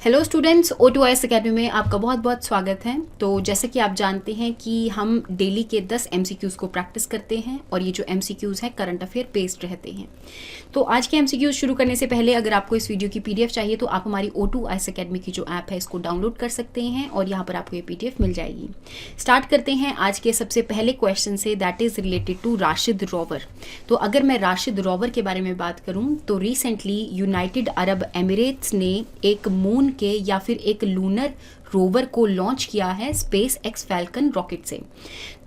Hello students, O2IS academy में आपका बहुत बहुत स्वागत है। तो जैसे कि आप जानते हैं कि हम डेली के 10 MCQs को प्रैक्टिस करते हैं और ये जो MCQs हैं करंट अफेयर बेस्ड रहते हैं। तो आज के MCQs शुरू करने से पहले अगर आपको इस वीडियो की PDF चाहिए तो आप हमारी O2IS अकेडमी की जो ऐप है इसको डाउनलोड कर सकते हैं और यहाँ पर आपको ये PDF मिल जाएगी। स्टार्ट करते हैं आज के सबसे पहले क्वेश्चन से, that is related to Rashid rover. तो अगर मैं राशिद रोवर के बारे में बात करूँ तो रिसेंटली यूनाइटेड अरब एमिरेट्स ने एक मून के या फिर एक लूनर रोवर को लॉन्च किया है स्पेस एक्स फैल्कन रॉकेट से।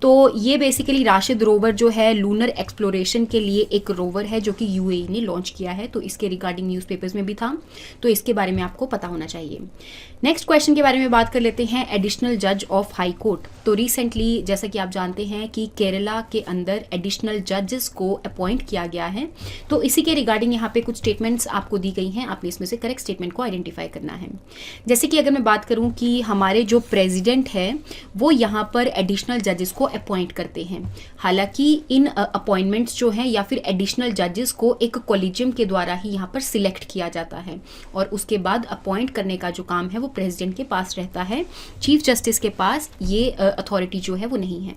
तो ये बेसिकली राशिद रोवर जो है लूनर एक्सप्लोरेशन के लिए एक रोवर है जो कि UAE ने लॉन्च किया है। तो इसके रिगार्डिंग न्यूज़पेपर्स में भी था, तो इसके बारे में आपको पता होना चाहिए। नेक्स्ट क्वेश्चन के बारे में बात कर लेते हैं, एडिशनल जज ऑफ हाई कोर्ट। तो रिसेंटली जैसा कि आप जानते हैं कि केरला के अंदर एडिशनल जजेस को अपॉइंट किया गया है। तो इसी के रिगार्डिंग यहाँ पे कुछ स्टेटमेंट्स आपको दी गई हैं, आपने इसमें से करेक्ट स्टेटमेंट को आइडेंटिफाई करना है। जैसे कि अगर मैं बात करूँ कि हमारे जो प्रेसिडेंट है वो यहाँ पर एडिशनल जजेस को अपॉइंट करते हैं। हालांकि इन अपॉइंटमेंट्स जो हैं या फिर एडिशनल जजेस को एक कॉलेजियम के द्वारा ही यहाँ पर सिलेक्ट किया जाता है और उसके बाद अपॉइंट करने का जो काम है वो प्रेसिडेंट के पास रहता है। चीफ जस्टिस के पास ये अथॉरिटी जो है वो नहीं है।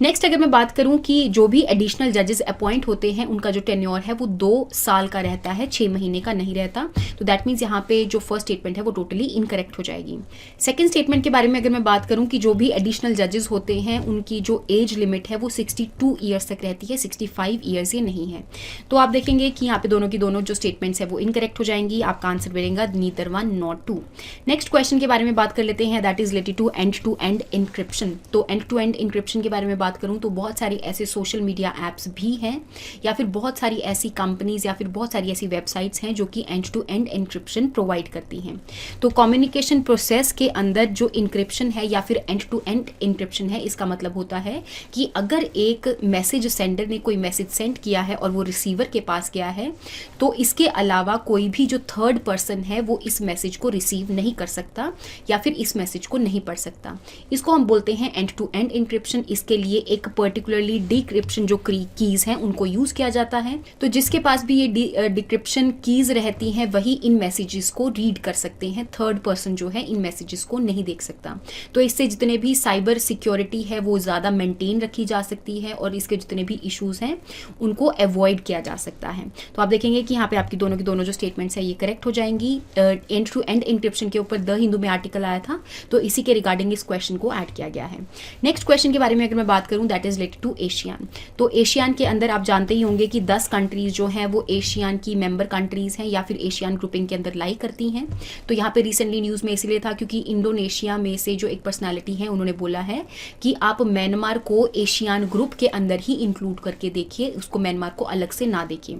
नेक्स्ट अगर मैं बात करूं कि जो भी एडिशनल जजेस अपॉइंट होते हैं उनका जो टेन्योर है वो 2 साल का रहता है, 6 महीने का नहीं रहता। तो दैट मीन्स यहाँ पे जो फर्स्ट स्टेटमेंट है वो टोटली इनकरेक्ट हो जाएगी। सेकंड स्टेटमेंट के बारे में अगर मैं बात करूं कि जो भी एडिशनल जजेस होते हैं उनकी जो एज लिमिट है वो 62 ईयर्स तक रहती है, 65 ईयर्स ये नहीं है। तो आप देखेंगे कि यहाँ पे दोनों की दोनों जो स्टेटमेंट्स है वो इनकरेक्ट हो जाएंगी। आपका आंसर बनेगा neither one nor two. Next question के बारे में बात कर लेते हैं, that is related to end to end encryption. तो एंड टू एंड इंक्रिप्शन के बारे में बात करूं तो बहुत सारी ऐसे सोशल मीडिया ऐप्स भी हैं या फिर बहुत सारी ऐसी कंपनीज या फिर बहुत सारी ऐसी वेबसाइट्स हैं जो कि end to end encryption provide करती हैं। तो कम्युनिकेशन प्रोसेस के अंदर जो इंक्रिप्शन है या फिर एंड टू एंड इंक्रिप्शन है, इसका मतलब होता है कि अगर एक मैसेज सेंडर ने कोई मैसेज सेंड किया है और वो रिसीवर के पास गया है तो इसके अलावा कोई भी जो थर्ड पर्सन है वो इस मैसेज को रिसीव नहीं कर सकता या फिर इस मैसेज को नहीं पढ़ सकता। इसको हम बोलते हैं एंड टू एंड इंक्रिप्शन। इसके लिए एक पर्टिकुलरली डिक्रिप्शन जो कीज हैं उनको यूज किया जाता है। तो जिसके पास भी ये डिक्रिप्शन कीज रहती हैं वही इन मैसेजेस को रीड कर सकते हैं, थर्ड पर्सन जो है इन मैसेजेस को नहीं देख सकता। तो इससे जितने भी साइबर सिक्योरिटी है वो ज़्यादा मेंटेन रखी जा सकती है और इसके जितने भी इश्यूज हैं उनको अवॉइड किया जा सकता है। तो आप देखेंगे कि यहाँ पे आपकी दोनों की दोनों जो स्टेटमेंट्स है ये करेक्ट हो जाएंगी। एंड टू एंड इंक्रिप्शन के ऊपर द हिंदू में आर्टिकल आया था तो इसी के रिगार्डिंग इस क्वेश्चन को ऐड किया गया है। नेक्स्ट क्वेश्चन के बारे में अगर मैं बात करूं that is related to ASEAN. तो एशियान के अंदर आप जानते ही होंगे कि 10 कंट्रीज जो हैं वो एशियान की मेंबर कंट्रीज हैं या फिर एशियान ग्रुपिंग के अंदर लाई करती हैं। तो यहाँ पे रिसेंटली न्यूज़ में इसलिए था क्योंकि इंडोनेशिया में से जो एक पर्सनालिटी है उन्होंने बोला है कि आप म्यांमार को एशियान ग्रुप के अंदर ही इंक्लूड करके देखिए, उसको म्यांमार को अलग से ना देखिए।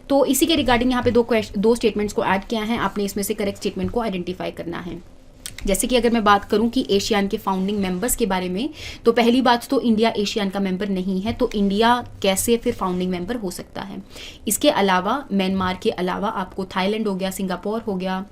तो इसी के रिगार्डिंग यहाँ पे दो स्टेटमेंट्स को ऐड किया है, आपने इसमें से करेक्ट स्टेटमेंट को आइडेंटिफाई करना है। जैसे कि अगर मैं बात करूं कि एशियान के फाउंडिंग मेंबर्स के बारे में, तो पहली बात तो इंडिया एशियान का मेंबर नहीं है, तो इंडिया कैसे फिर फाउंडिंग मेंबर हो सकता है। इसके अलावा म्यांमार के अलावा आपको थाईलैंड हो गया, सिंगापुर हो गया,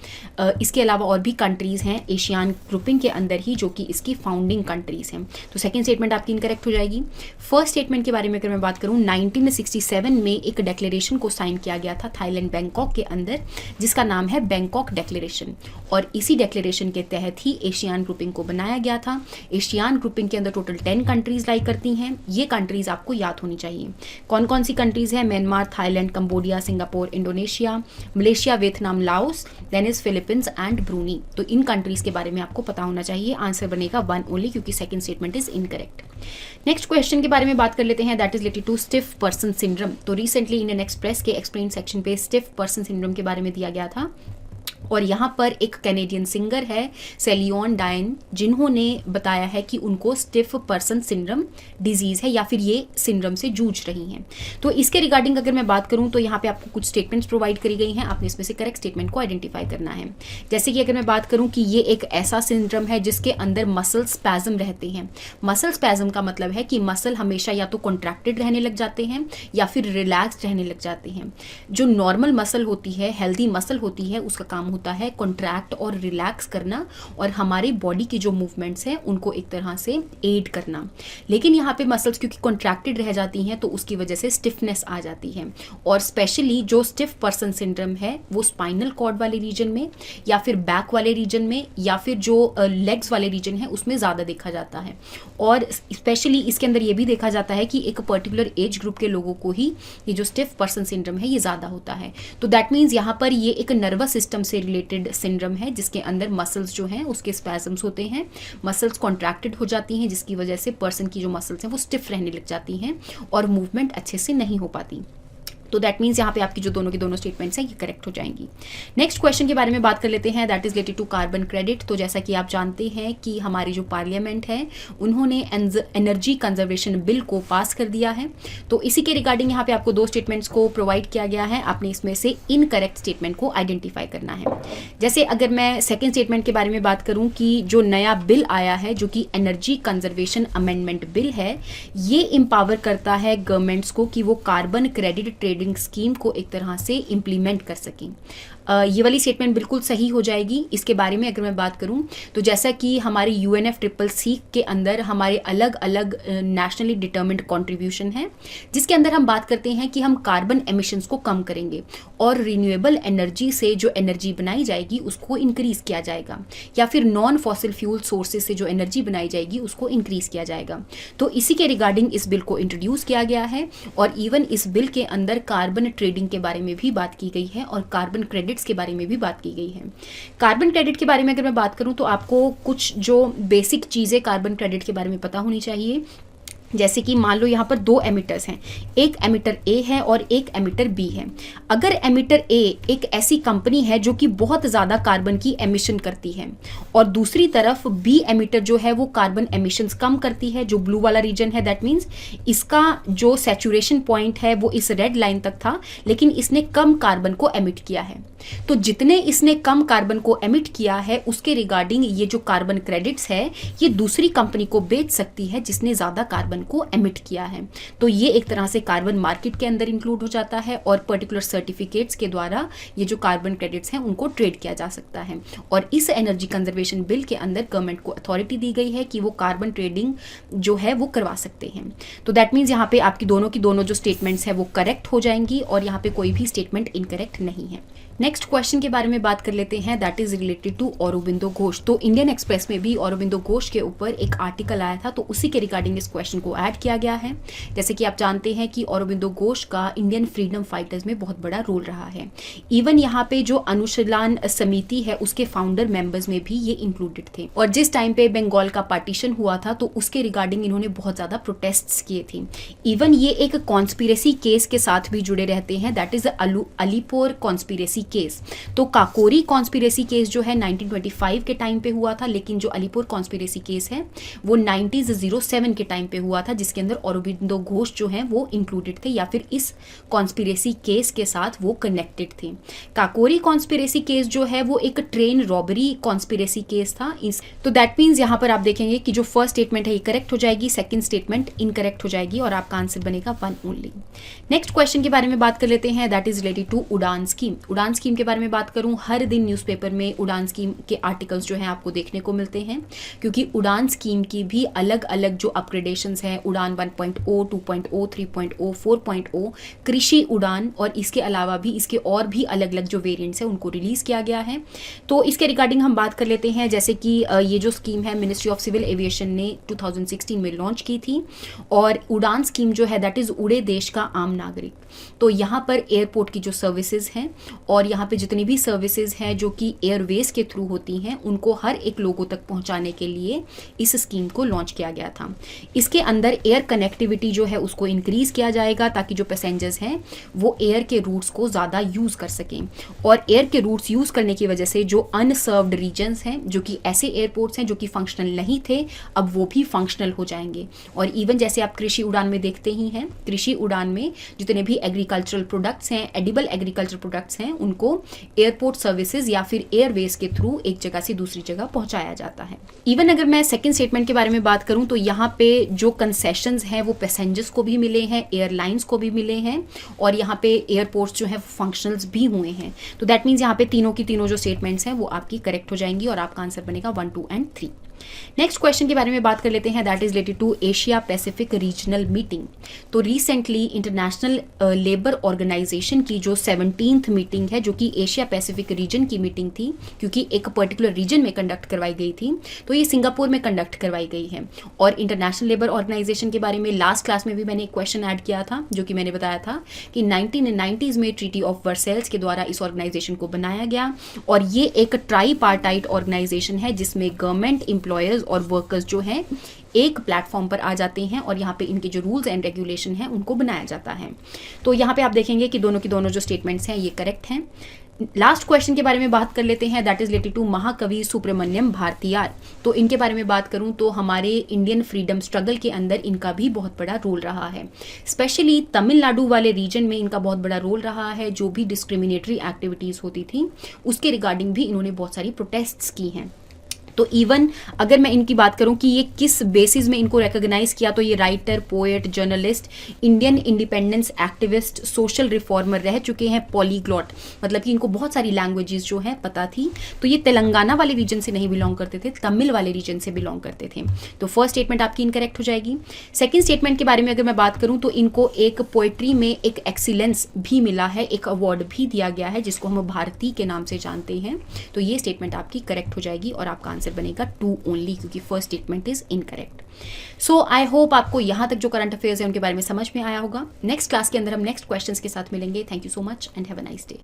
इसके अलावा और भी कंट्रीज हैं एशियान ग्रुपिंग के अंदर ही जो कि इसकी फाउंडिंग कंट्रीज हैं। तो सेकेंड स्टेटमेंट आपकी इनकरेक्ट हो जाएगी। फर्स्ट स्टेटमेंट के बारे में अगर मैं बात करूँ, 1967 में एक डिक्लेरेशन को साइन किया गया था थाईलैंड बैंकॉक के अंदर जिसका नाम है बैंकॉक डिक्लेरेशन और इसी डिक्लेरेशन के तहत ही एशियान ग्रुपिंग को बनाया गया था। एशियान ग्रुपिंग के अंदर टोटल 10 कंट्रीज लाई करती हैं। ये कंट्रीज आपको याद होनी चाहिए। कौन कौन सी कंट्रीज हैं? Myanmar, Thailand, Cambodia, Singapore, Indonesia, Malaysia, Vietnam, Laos, then is Philippines and Brunei. तो इन कंट्रीज के बारे में आपको पता होना चाहिए। आंसर बनेगा 1 ओनली क्योंकि second statement is incorrect. Next question के बारे में बात कर लेते हैं, that is related to stiff person syndrome. तो रिसेंटली इंडियन एक्सप्रेस के एक्सप्लेन सेक्शन पे स्टिफ पर्सन सिंड्रोम के बारे में दिया गया था और यहाँ पर एक कैनेडियन सिंगर है सेलियन डायन जिन्होंने बताया है कि उनको स्टिफ पर्सन सिंड्रोम डिजीज है या फिर ये सिंड्रोम से जूझ रही हैं। तो इसके रिगार्डिंग अगर मैं बात करूँ तो यहाँ पे आपको कुछ स्टेटमेंट्स प्रोवाइड करी गई हैं, आपने इसमें से करेक्ट स्टेटमेंट को आइडेंटिफाई करना है। जैसे कि अगर मैं बात करूँ कि ये एक ऐसा सिंड्रोम है जिसके अंदर मसल स्पैज्म रहते हैं। मसल स्पैज्म का मतलब है कि मसल हमेशा या तो कॉन्ट्रैक्टेड रहने लग जाते हैं या फिर रिलैक्स्ड रहने लग जाते हैं। जो नॉर्मल मसल होती है, हेल्दी मसल होती है, उसका काम होता है कॉन्ट्रैक्ट और रिलैक्स करना और हमारे बॉडी की जो मूवमेंट्स हैं उनको एक तरह से एड करना। लेकिन यहाँ पे मसल्स क्योंकि कॉन्ट्रैक्टेड रह जाती हैं तो उसकी वजह से स्टिफनेस आ जाती है, और स्पेशली जो स्टिफ पर्सन सिंड्रोम है वो स्पाइनल कॉर्ड वाले रीजन में या फिर बैक वाले रीजन में या फिर जो लेग्स वाले रीजन है उसमें ज़्यादा देखा जाता है। और स्पेशली इसके अंदर ये भी देखा जाता है कि एक पर्टिकुलर एज ग्रुप के लोगों को ही ये जो स्टिफ पर्सन सिंड्रोम है ये ज़्यादा होता है। तो दैट मीन्स यहाँ पर ये एक नर्वस सिस्टम से रिलेटेड सिंड्रोम है जिसके अंदर मसल्स जो हैं उसके स्पैजम्स होते हैं, मसल्स कॉन्ट्रैक्टेड हो जाती हैं जिसकी वजह से पर्सन की जो मसल्स हैं वो स्टिफ रहने लग जाती हैं और मूवमेंट अच्छे से नहीं हो पाती। तो दैट मीन्स यहाँ पे आपकी जो दोनों की दोनों स्टेटमेंट्स हैं ये करेक्ट हो जाएंगी। नेक्स्ट क्वेश्चन के बारे में बात कर लेते हैं, that is related to carbon credit. तो जैसा कि आप जानते हैं कि हमारी जो पार्लियामेंट है उन्होंने एनर्जी कंजर्वेशन बिल को पास कर दिया है। तो इसी के रिगार्डिंग यहाँ पे आपको दो स्टेटमेंट्स को प्रोवाइड किया गया है, आपने इसमें से इनकरेक्ट स्टेटमेंट को आइडेंटिफाई करना है। जैसे अगर मैं सेकेंड स्टेटमेंट के बारे में बात करूँ कि जो नया बिल आया है जो कि एनर्जी कंजर्वेशन अमेंडमेंट बिल है, ये एम्पावर करता है गवर्नमेंट्स को कि वो कार्बन क्रेडिट ट्रेडिंग स्कीम को एक तरह से इम्प्लीमेंट कर सकें। ये वाली स्टेटमेंट बिल्कुल सही हो जाएगी। इसके बारे में अगर मैं बात करूं तो जैसा कि हमारे UNFCCC के अंदर हमारे अलग अलग नेशनली डिटर्मिन्ड कंट्रीब्यूशन है जिसके अंदर हम बात करते हैं कि हम कार्बन एमिशंस को कम करेंगे और रिन्यूएबल एनर्जी से जो एनर्जी बनाई जाएगी उसको इंक्रीज किया जाएगा, या फिर नॉन फॉसिल फ्यूल सोर्सेज से जो एनर्जी बनाई जाएगी उसको इंक्रीज किया जाएगा। तो इसी के रिगार्डिंग इस बिल को इंट्रोड्यूस किया गया है और इवन इस बिल के अंदर कार्बन ट्रेडिंग के बारे में भी बात की गई है और कार्बन क्रेडिट के बारे में भी बात की गई है। कार्बन क्रेडिट के बारे में अगर मैं बात करूं तो आपको कुछ जो बेसिक चीजें कार्बन क्रेडिट के बारे में पता होनी चाहिए। जैसे कि मान लो यहाँ पर दो एमिटर्स हैं, एक एमिटर ए है और एक एमिटर बी है। अगर एमिटर ए एक ऐसी कंपनी है जो कि बहुत ज़्यादा कार्बन की एमिशन करती है और दूसरी तरफ बी एमिटर जो है वो कार्बन एमिशंस कम करती है, जो ब्लू वाला रीजन है, दैट मीन्स इसका जो सैचुरेशन पॉइंट है वो इस रेड लाइन तक था लेकिन इसने कम कार्बन को एमिट किया है। तो जितने इसने कम कार्बन को एमिट किया है उसके रिगार्डिंग ये जो कार्बन क्रेडिट्स है ये दूसरी कंपनी को बेच सकती है जिसने ज़्यादा कार्बन को एमिट किया है। तो ये एक तरह से कार्बन मार्केट के अंदर इंक्लूड हो जाता है और पर्टिकुलर सर्टिफिकेट्स के द्वारा ये जो कार्बन क्रेडिट्स हैं उनको ट्रेड किया जा सकता है। और इस एनर्जी कंजर्वेशन बिल के अंदर गवर्नमेंट को अथॉरिटी दी गई है कि वो कार्बन ट्रेडिंग जो है वो करवा सकते हैं। तो दैट मीन्स यहाँ पे आपकी दोनों की दोनों जो स्टेटमेंट्स है वो करेक्ट हो जाएंगी और यहाँ पे कोई भी स्टेटमेंट इनकरेक्ट नहीं है। नेक्स्ट क्वेश्चन के बारे में बात कर लेते हैं, that is related to Aurobindo Ghosh. तो इंडियन एक्सप्रेस में भी औरोबिंदो घोष के ऊपर एक आर्टिकल आया था तो उसी के रिगार्डिंग इस क्वेश्चन को ऐड किया गया है। जैसे कि आप जानते हैं कि औरोबिंदो घोष का इंडियन फ्रीडम फाइटर्स में बहुत बड़ा रोल रहा है। इवन यहाँ पे जो अनुशीलन समिति है उसके फाउंडर मेंबर्स में भी ये इंक्लूडेड थे। और जिस टाइम पे बंगाल का पार्टीशन हुआ था तो उसके रिगार्डिंग इन्होंने बहुत ज्यादा प्रोटेस्ट्स किए थे। इवन ये एक कॉन्स्पिरेसी केस के साथ भी जुड़े रहते हैं, that is Alipur conspiracy case. तो काकोरी कॉन्स्पिरेसी केस जो है 1925 के टाइम पे हुआ था, लेकिन जो अलीपुर कॉन्स्पिरेसी केस है वो 1907 के टाइम पे हुआ था जिसके अंदर औरोबिंदो घोष जो है वो इंक्लूडेड थे या फिर इस कॉन्स्पिरेसी केस के साथ वो कनेक्टेड थे। काकोरी कॉन्स्पिरेसी केस जो है वो एक ट्रेन रॉबरी कॉन्स्पिरेसी केस था। तो दैट मीन्स यहाँ पर आप देखेंगे कि जो फर्स्ट स्टेटमेंट है ये करेक्ट हो जाएगी, सेकंड स्टेटमेंट इनकरेक्ट हो जाएगी और आपका आंसर बनेगा 1 ओनली। नेक्स्ट क्वेश्चन के बारे में बात कर लेते हैं, दैट इज रिलेटेड टू उड़ान स्कीम। उड़ान स्कीम के बारे में बात करूं, हर दिन न्यूज़पेपर में उड़ान स्कीम के आर्टिकल्स जो हैं आपको देखने को मिलते हैं क्योंकि उड़ान स्कीम की भी अलग अलग जो अपग्रेडेशंस हैं, उड़ान 1.0, 2.0, 3.0, 4.0, कृषि उड़ान और इसके अलावा भी इसके और भी अलग अलग जो वेरिएंट्स हैं उनको रिलीज किया गया है। तो इसके रिगार्डिंग हम बात कर लेते हैं, जैसे कि ये जो स्कीम है मिनिस्ट्री ऑफ सिविल एविएशन ने 2016 में लॉन्च की थी और उड़ान स्कीम जो है दैट इज उड़े देश का आम नागरिक। तो यहाँ पर एयरपोर्ट की जो सर्विसेज हैं और यहाँ पे जितनी भी सर्विसेज हैं जो कि एयरवेज के थ्रू होती हैं उनको हर एक लोगों तक पहुँचाने के लिए इस स्कीम को लॉन्च किया गया था। इसके अंदर एयर कनेक्टिविटी जो है उसको इंक्रीज किया जाएगा ताकि जो पैसेंजर्स हैं वो एयर के रूट्स को ज़्यादा यूज़ कर सकें और एयर के रूट्स यूज़ करने की वजह से जो अनसर्व्ड रीजन्स हैं जो कि ऐसे एयरपोर्ट्स हैं जो कि फंक्शनल नहीं थे अब वो भी फंक्शनल हो जाएंगे। और इवन जैसे आप कृषि उड़ान में देखते ही हैं, कृषि उड़ान में जितने भी एग्रीकल्चरल प्रोडक्ट्स हैं, एडिबल एग्रीकल्चर प्रोडक्ट्स हैं, उनको एयरपोर्ट सर्विसेज या फिर एयरवेज के थ्रू एक जगह से दूसरी जगह पहुंचाया जाता है। इवन अगर मैं सेकंड स्टेटमेंट के बारे में बात करूं तो यहाँ पे जो कंसेशंस हैं वो पैसेंजर्स को भी मिले हैं, एयरलाइंस को भी मिले हैं, और यहाँ पे एयरपोर्ट्स जो है फंक्शनल्स भी हुए हैं। तो दैट मीन्स यहाँ पे तीनों की तीनों जो स्टेटमेंट्स हैं वो आपकी करेक्ट हो जाएंगी और आपका आंसर बनेगा 1, 2 एंड 3। नेक्स्ट क्वेश्चन के बारे में बात कर लेते हैं, that is related to Asia Pacific regional meeting. तो रिसेंटली इंटरनेशनल लेबर ऑर्गेनाइजेशन की जो 17th मीटिंग है, जो कि एशिया पैसिफिक रीजन की मीटिंग थी, क्योंकि एक पर्टिकुलर रीजन में कंडक्ट करवाई गई थी, तो ये सिंगापुर में कंडक्ट करवाई गई है। और इंटरनेशनल लेबर ऑर्गेनाइजेशन के बारे में लास्ट क्लास में भी मैंने एक क्वेश्चन ऐड किया था, जो कि मैंने बताया था कि 1990s में ट्रीटी ऑफ वर्सेल्स के द्वारा इस ऑर्गेनाइजेशन को बनाया गया, और ये एक ट्राई पार्टाइट ऑर्गेनाइजेशन है जिसमें गवर्नमेंट, एम्प्लॉयर्स और वर्कर्स जो हैं एक प्लेटफॉर्म पर आ जाते हैं और यहाँ पे इनके जो रूल्स एंड रेगुलेशन हैं उनको बनाया जाता है। तो यहाँ पे आप देखेंगे कि दोनों की दोनों जो स्टेटमेंट्स हैं ये करेक्ट हैं। लास्ट क्वेश्चन के बारे में बात कर लेते हैं, दैट इज रिलेटेड टू महाकवि सुब्रमण्यम भारतीयार। तो इनके बारे में बात करूं तो हमारे इंडियन फ्रीडम स्ट्रगल के अंदर इनका भी बहुत बड़ा रोल रहा है। स्पेशली तमिलनाडु वाले रीजन में इनका बहुत बड़ा रोल रहा है। जो भी डिस्क्रिमिनेटरी एक्टिविटीज़ होती थी उसके रिगार्डिंग भी इन्होंने बहुत सारी प्रोटेस्ट्स की हैं। तो इवन अगर मैं इनकी बात करूं कि ये किस बेसिस में इनको रिकॉग्नाइज किया, तो ये writer, poet, journalist, Indian independence activist, social reformer रह चुके हैं, पॉलीग्लॉट, मतलब कि इनको बहुत सारी लैंग्वेजेस जो है पता थी। तो ये तेलंगाना वाले रीजन से नहीं बिलोंग करते थे, तमिल वाले रीजन से बिलोंग करते थे। तो फर्स्ट स्टेटमेंट आपकी इनकरेक्ट हो जाएगी। सेकेंड स्टेटमेंट के बारे में अगर मैं बात करूं तो इनको एक पोएट्री में एक एक्सीलेंस भी मिला है, एक अवार्ड भी दिया गया है जिसको हम भारती के नाम से जानते हैं। तो ये स्टेटमेंट आपकी करेक्ट हो जाएगी और आपका आंसर बनेगा 2 ओनली, क्योंकि first statement is incorrect. So I hope आपको यहां तक जो करंट अफेयर्स है उनके बारे में समझ में आया होगा। नेक्स्ट क्लास के अंदर हम नेक्स्ट क्वेश्चंस के साथ मिलेंगे। Thank you so much and have a nice day.